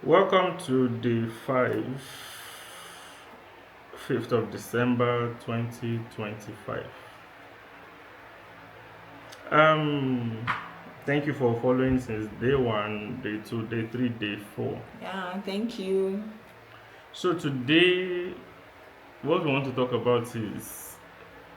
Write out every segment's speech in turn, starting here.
Welcome to day 5th of December 2025. Um, Thank you for following since day 1, day 2, day 3, day 4. Yeah, thank you. So, today, what we want to talk about is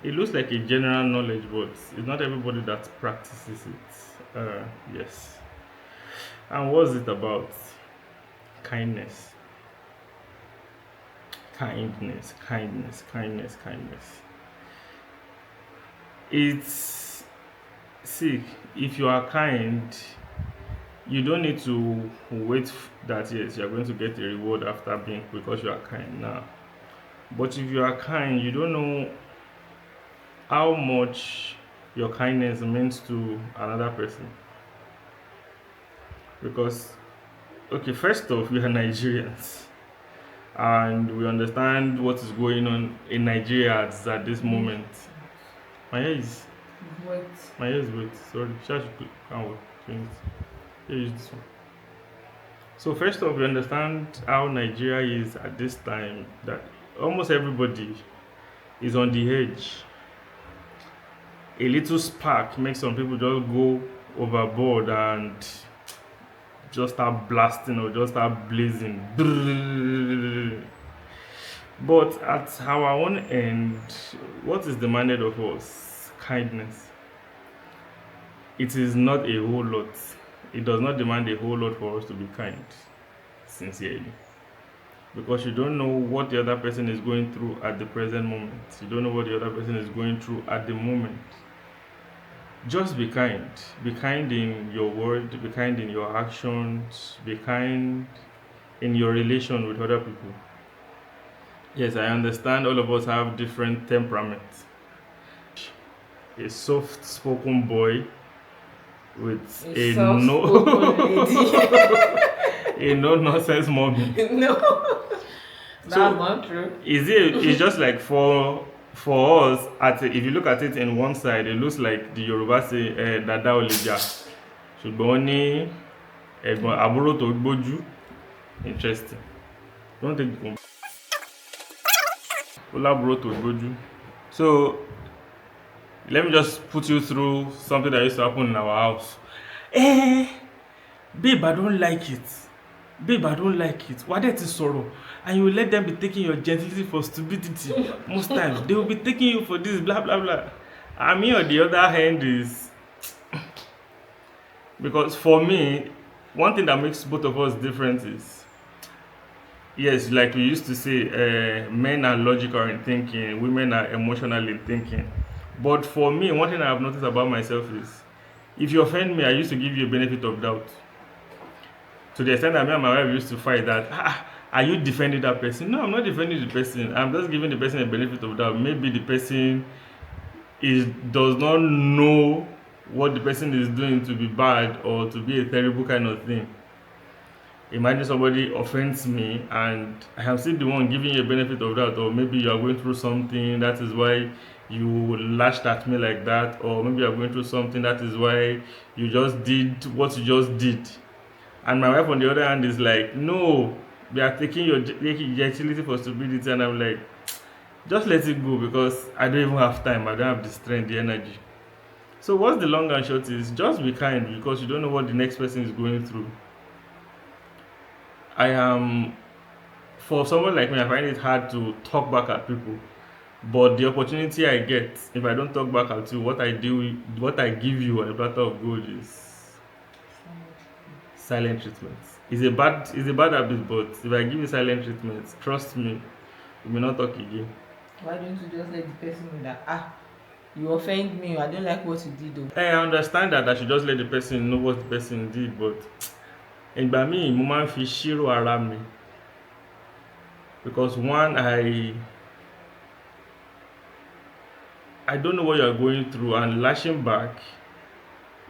it looks like a general knowledge, but it's not everybody that practices it. Yes. And what's it about? Kindness. Kindness. It's See, if you are kind, you don't need to wait that yes, you are going to get a reward after being because you are kind now. But if you are kind, you don't know how much your kindness means to another person. Because, okay, first off, we are Nigerians and we understand what is going on in Nigeria at this Wait, moment. My hair is, wait. my hair is wet. Sorry, Shall I can't wait. Here, use this one. So first off, we understand how Nigeria is at this time. That almost everybody is on the edge. A little spark makes some people just go overboard and just start blasting or just start blazing. But at our own end, what is demanded of us? Kindness. It is not a whole lot. It does not demand a whole lot for us to be kind, sincerely. Because you don't know what the other person is going through at the present moment. You don't know what the other person is going through at the moment. Just be kind. Be kind in your word, be kind in your actions, be kind in your relation with other people. Yes, I understand all of us have different temperaments. A soft spoken boy with A a soft-spoken lady. a no nonsense mommy. No, that's So not true. it's just like for us if you look at it in one side, it looks like the Yoruba say dada ò lè jà ṣùgbọ́n ó ní ẹ̀gbọ́n àbúrò tó gbójú. Interesting. Don't take the ó lábúrò tó gbójú. So let me just put you through something that used to happen in our house. Eh, babe, I don't like it. Babe, I don't like it. Why did it sorrow? And you will let them be taking your gentility for stupidity. Most times they will be taking you for this, blah blah blah. And me on the other hand is because for me, one thing that makes both of us different is yes, like we used to say, men are logical in thinking, women are emotional in thinking. But for me, one thing I have noticed about myself is if you offend me, I used to give you a benefit of doubt. To the extent that me and my wife used to fight that, are you defending that person? No, I'm not defending the person. I'm just giving the person a benefit of doubt. Maybe the person does not know what the person is doing to be bad or to be a terrible kind of thing. Imagine somebody offends me and I am still the one giving you a benefit of doubt, or maybe you are going through something that is why you lashed at me like that, or maybe you are going through something that is why you just did what you just did. And my wife on the other hand is like, no, we are taking your utility for stupidity, and I'm like, just let it go because I don't even have time, I don't have the strength, the energy. So what's the long and short is just be kind because you don't know what the next person is going through. I am For someone like me, I find it hard to talk back at people. But the opportunity I get, if I don't talk back at you, what I give you on a platter of gold is silent treatment. It's a bad habit, but if I give you silent treatment, trust me, we may not talk again. Why don't you just let the person know that you offend me, I don't like what you did though. I understand that I should just let the person know what the person did, but ìgbà míì mo máa ń fi ṣírò ara mi because one, I don't know what you are going through, and lashing back,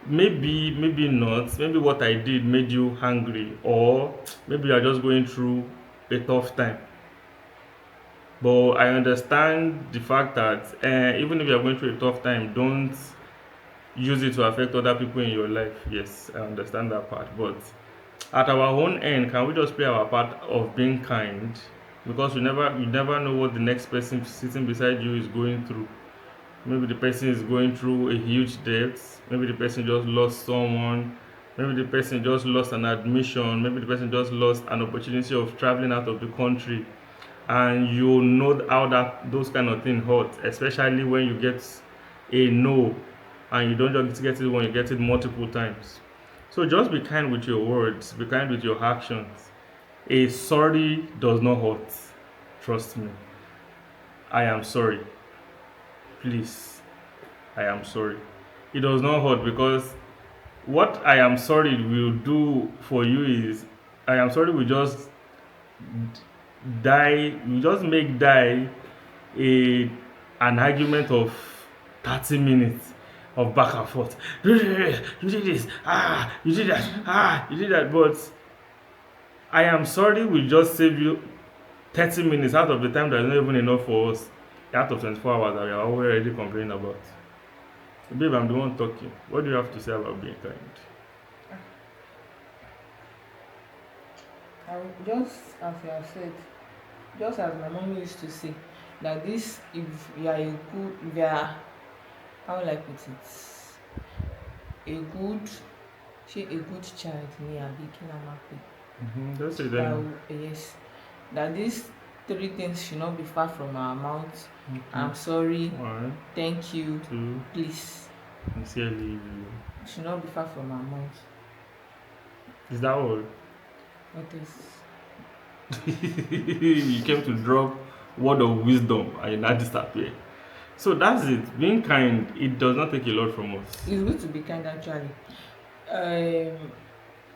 maybe not, maybe what I did made you angry, or maybe you are just going through a tough time. But I understand the fact that even if you are going through a tough time, don't use it to affect other people in your life. Yes, I understand that part, but At our own end, can we just play our part of being kind? Because you never know what the next person sitting beside you is going through. Maybe the person is going through a huge debt. Maybe the person just lost someone. Maybe the person just lost an admission. Maybe the person just lost an opportunity of traveling out of the country. And you know how that those kind of things hurt, especially when you get a no and you don't just get it when you get it multiple times. So just be kind with your words, be kind with your actions. A sorry does not hurt. Trust me. I am sorry. Please. I am sorry. It does not hurt because what I am sorry will do for you is I am sorry will just we just make die a an argument of 30 minutes of back and forth. You did this, you did that, you did that. But I am sorry will just save you 30 minutes out of the time that is not even enough for us out of 24 hours that we are already complaining about. Babe, I'm the one talking. What do you have to say about being kind? I just as you have said, just as my mom used to say, that this if you are a good if you are how will I put it, a good a good child ni abi kí la máa pè. Just say That then. yes, that these three things should not be far from our mouth. I'm sorry, One, thank you, two, please. sincerely. It should not be far from our mouth. Is that all? What is You came to drop word of wisdom and you now disappear. So that's it. Being kind, it does not take a lot from us. it's good to be kind actually.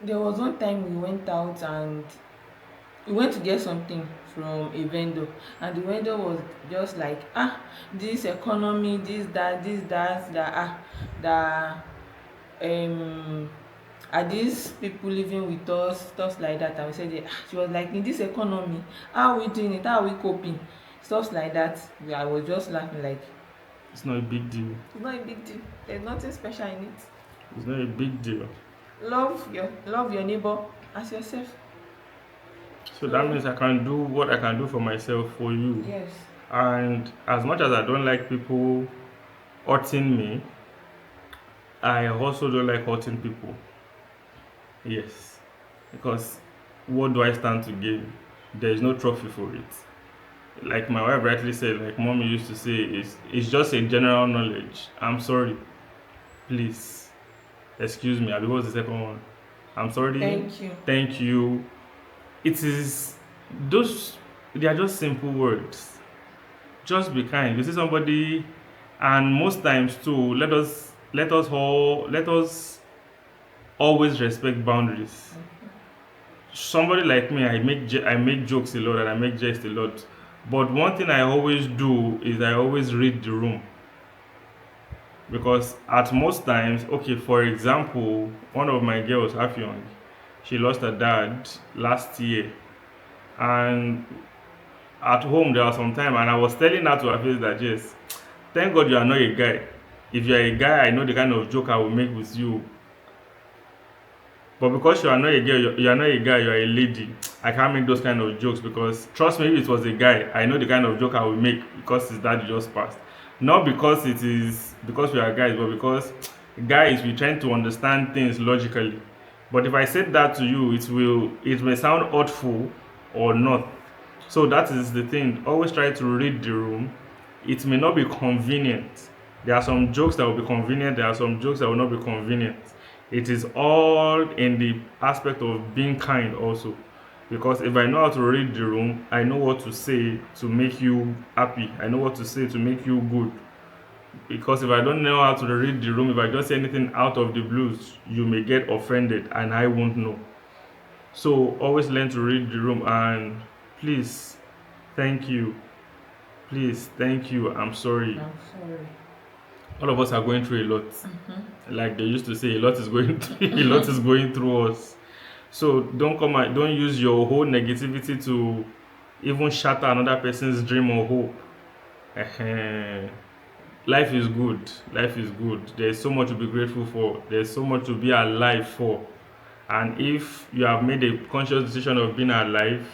There was one time we went out and we went to get something from a vendor, and the vendor was just like, this economy, this that that are these people living with us, stuff like that. And we said, she was like, in this economy, how are we doing it, how are we coping, stuff like that. I was just laughing like, It's not a big deal. it's not a big deal, there's nothing special in it. It's not a big deal. Love your neighbor as yourself. So that means I can do what I can do for myself for you. Yes. And as much as I don't like people hurting me, I also don't like hurting people. Yes. Because what do I stand to gain? There is no trophy for it. Like my wife rightly said, like mommy used to say, it's just a general knowledge. I'm sorry. Please. Excuse me. What was the second one? I'm sorry. Thank you. Thank you. It is those they are just simple words. Just be kind. You see somebody, and most times too, let us always respect boundaries. Somebody like me, I make jokes a lot and I make jest a lot. But one thing I always do is I always read the room. Because at most times, okay, for example, one of my girls, half young, she lost her dad last year. And at home there was some time and I was telling her to her face that yes, thank God you are not a guy. If you are a guy, I know the kind of joke I will make with you. But because you are not a girl, you are not a guy, you are a lady, I can't make those kind of jokes because trust me, if it was a guy, I know the kind of joke I will make because his dad just passed. Not because it is because we are guys, but because guys we trying to understand things logically. But if I said that to you, it may sound hurtful or not. So that is the thing. Always try to read the room. It may not be convenient. There are some jokes that will be convenient, there are some jokes that will not be convenient. It is all in the aspect of being kind also. Because if I know how to read the room, I know what to say to make you happy. I know what to say to make you good. Because if I don't know how to read the room, if I just say anything out of the blues, you may get offended and I won't know. So always learn to read the room and please, thank you. Please, thank you. I'm sorry. I'm sorry. All of us are going through a lot. Like they used to say, a lot is going a lot is going through us. So don't use your whole negativity to even shatter another person's dream or hope. Life is good. Life is good. There's so much to be grateful for. There's so much to be alive for. And if you have made a conscious decision of being alive,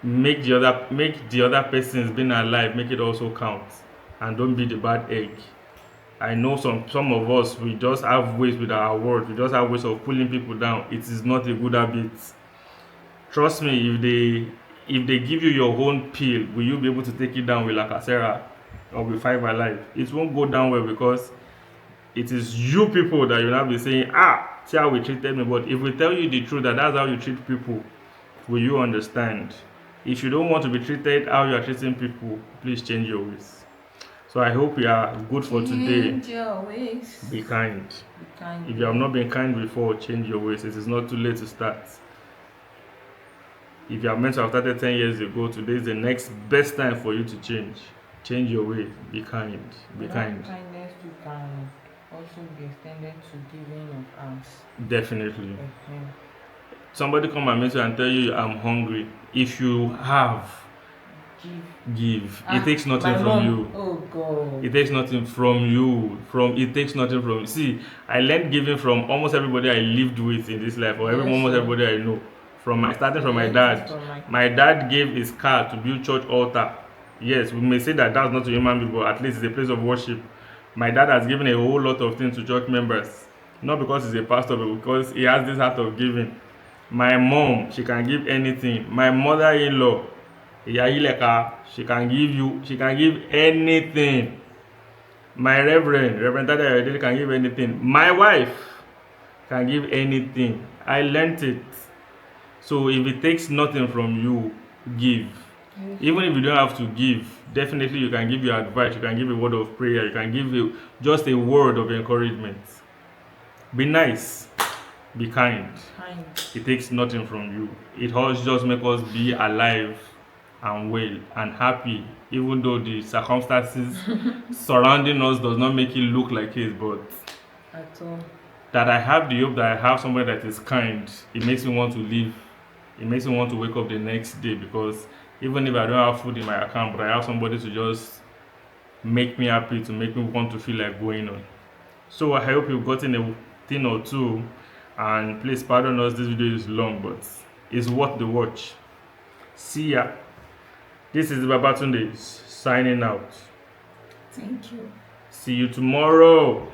make the other person's being alive, make it also count, and don't be the bad egg. I know some of us, we just have ways with our words, we just have ways of pulling people down. It is not a good habit. Trust me, if they give you your own pill, will you be able to take it down with Lacasera or with Five Alive? It won't go down well, because it is you people that you'll now be saying, see how we treated me. But if we tell you the truth, that that's how you treat people, will you understand? If you don't want to be treated how you are treating people, please change your ways. So I hope you are good for today. Change your ways. Be kind. Be kind. If you have not been kind before, change your ways. It is not too late to start. If you are meant to have started 10 years ago, today is the next best time for you to change. Change your ways. Be kind. Be kind. Kindness you can also be extended to giving of alms. Definitely. Somebody come and meet you and tell you, I'm hungry. If you have, give. It takes nothing from you. Oh God. It takes nothing from you. It takes nothing from you. See, I learned giving from almost everybody I lived with in this life, or almost everybody I know. Starting from my dad. My dad gave his car to build church altar. Yes, we may say that that's not a human being, but at least it's a place of worship. My dad has given a whole lot of things to church members, not because he's a pastor, but because he has this heart of giving. My mom, she can give anything. My mother-in-law, she can give anything. My Reverend Dada can give anything. My wife can give anything. I learned it. So if it takes nothing from you, give. Even if you don't have to give, definitely you can give your advice, you can give a word of prayer, you can give just a word of encouragement. Be nice, be kind. It takes nothing from you. It all just makes us be alive and well and happy, even though the circumstances surrounding us does not make it look like it. But at all, that I have the hope that I have somebody that is kind, it makes me want to live. It makes me want to wake up the next day, because even if I don't have food in my account, but I have somebody to just make me happy, to make me want to feel like going on. So I hope you've gotten a thing or two, and please pardon us, this video is long, but it's worth the watch. See ya. This is Babatundes signing out. Thank you. See you tomorrow.